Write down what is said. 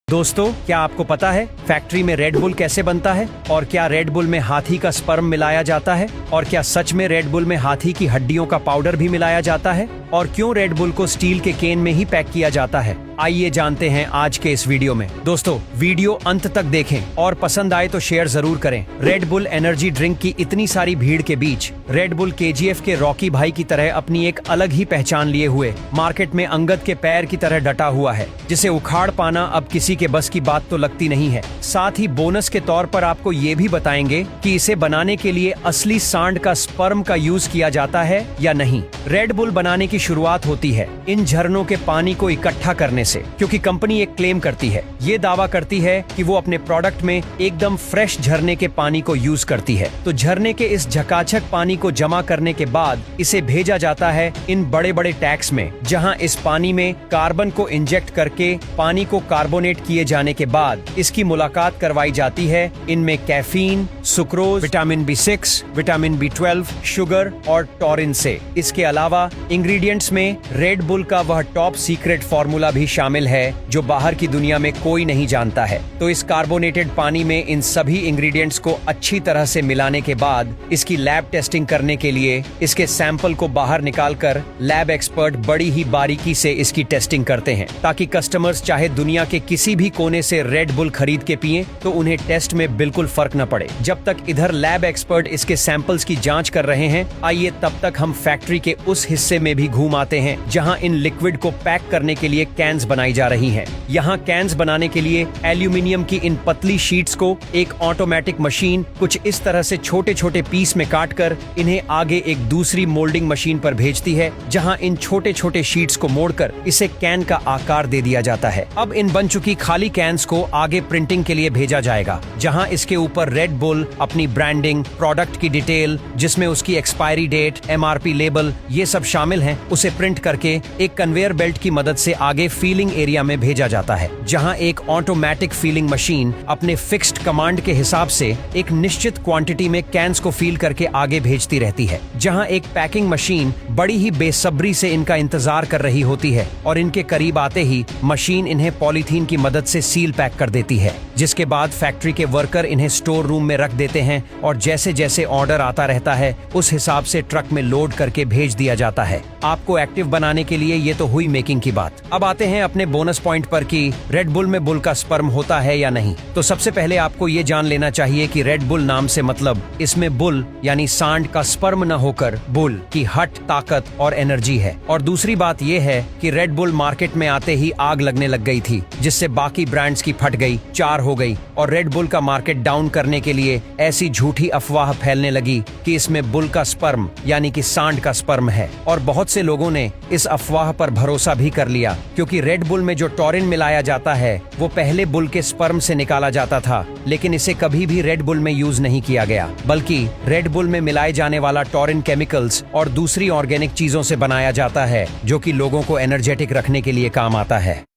दोस्तों, क्या आपको पता है फैक्ट्री में रेड बुल कैसे बनता है? और क्या रेड बुल में हाथी का स्पर्म मिलाया जाता है? और क्या सच में रेड बुल में हाथी की हड्डियों का पाउडर भी मिलाया जाता है? और क्यों रेड बुल को स्टील के केन में ही पैक किया जाता है? आइए जानते हैं आज के इस वीडियो में। दोस्तों, वीडियो अंत तक देखें और पसंद आए तो शेयर जरूर करें। रेड बुल एनर्जी ड्रिंक की इतनी सारी भीड़ के बीच रेड बुल केजीएफ के रॉकी भाई की तरह अपनी एक अलग ही पहचान लिए हुए मार्केट में अंगद के पैर की तरह डटा हुआ है, जिसे उखाड़ पाना अब किसी के बस की बात तो लगती नहीं है। साथ ही बोनस के तौर पर आपको ये भी बताएंगे कि इसे बनाने के लिए असली सांड का स्पर्म का यूज किया जाता है या नहीं। रेड बुल बनाने की शुरुआत होती है इन झरनों के पानी को इकट्ठा करने से, क्योंकि कंपनी एक क्लेम करती है, ये दावा करती है कि वो अपने प्रोडक्ट में एकदम फ्रेश झरने के पानी को यूज करती है। तो झरने के इस झकाझक पानी को जमा करने के बाद इसे भेजा जाता है इन बड़े बड़े टैंक्स में, जहां इस पानी में कार्बन को इंजेक्ट करके पानी को कार्बोनेट किए जाने के बाद इसकी मुलाकात करवाई जाती है इनमें caffeine, sucrose, vitamin B6, vitamin B12, sugar और टॉरिन से। इसके अलावा इंग्रेडिएंट्स में रेड बुल का वह टॉप सीक्रेट फॉर्मूला भी शामिल है जो बाहर की दुनिया में कोई नहीं जानता है। तो इस कार्बोनेटेड पानी में इन सभी इंग्रेडिएंट्स को अच्छी तरह से मिलाने के बाद इसकी लैब टेस्टिंग करने के लिए इसके सैंपल को बाहर निकालकर लैब एक्सपर्ट बड़ी ही बारीकी से इसकी टेस्टिंग करते हैं, ताकि कस्टमर्स चाहे दुनिया के किसी भी कोने से रेड बुल खरीद के पिए तो उन्हें टेस्ट में बिल्कुल फर्क न पड़े। जब तक इधर लैब एक्सपर्ट इसके सैंपल्स की जांच कर रहे हैं, आइए तब तक हम फैक्ट्री के उस हिस्से में भी घूम आते हैं जहां इन लिक्विड को पैक करने के लिए कैंस बनाई जा रही हैं। यहाँ कैंस बनाने के लिए एल्यूमिनियम की इन पतली शीट्स को एक ऑटोमेटिक मशीन कुछ इस तरह से छोटे छोटे पीस में काटकर इन्हें आगे एक दूसरी मोल्डिंग मशीन पर भेजती है, जहां इन छोटे छोटे शीट्स को मोड़कर इसे कैन का आकार दे दिया जाता है। अब इन बन चुकी खाली कैंस को आगे प्रिंटिंग के लिए भेजा जाएगा, जहां इसके ऊपर रेड बुल अपनी ब्रांडिंग, प्रोडक्ट की डिटेल, जिसमें उसकी एक्सपायरी डेट, MRP लेबल, ये सब शामिल हैं, उसे प्रिंट करके एक कन्वेयर बेल्ट की मदद से आगे फीलिंग एरिया में भेजा जाता है, जहां एक ऑटोमेटिक फीलिंग मशीन अपने फिक्स्ड कमांड के हिसाब से एक निश्चित क्वांटिटी में कैंस को फील करके आगे भेजती रहती है, जहां एक पैकिंग मशीन बड़ी ही बेसब्री से इनका इंतजार कर रही होती है और इनके करीब आते ही मशीन इन्हें पॉलीथीन की मदद से सील पैक कर देती है, जिसके बाद फैक्ट्री के वर्कर इन्हें स्टोर रूम में रख देते हैं और जैसे जैसे ऑर्डर आता रहता है उस हिसाब से ट्रक में लोड करके भेज दिया जाता है। आपको एक्टिव बनाने के लिए ये तो हुई मेकिंग की बात। अब आते हैं अपने बोनस पॉइंट पर कि रेड बुल में बुल का स्पर्म होता है या नहीं। तो सबसे पहले आपको ये जान लेना चाहिए कि रेड बुल नाम से मतलब इसमें बुल यानी सांड का स्पर्म न होकर बुल की हट, ताकत और एनर्जी है। और दूसरी बात ये है कि रेड बुल मार्केट में आते ही आग लगने लग गई थी, जिससे बाकी ब्रांड्स की फट गई, चार हो गई और रेड बुल का मार्केट डाउन करने के लिए ऐसी झूठी अफवाह फैलने लगी कि इसमें बुल का स्पर्म यानी कि सांड का स्पर्म है। और बहुत से लोगों ने इस अफवाह पर भरोसा भी कर लिया, क्योंकि रेड बुल में जो टॉरिन मिलाया जाता है वो पहले बुल के स्पर्म से निकाला जाता था, लेकिन इसे कभी भी रेड बुल में यूज नहीं किया गया, बल्कि रेड बुल में मिलाए जाने वाला टॉरिन केमिकल्स और दूसरी ऑर्गेनिक चीजों से बनाया जाता है, जो कि लोगों को एनर्जेटिक रखने के लिए काम आता है।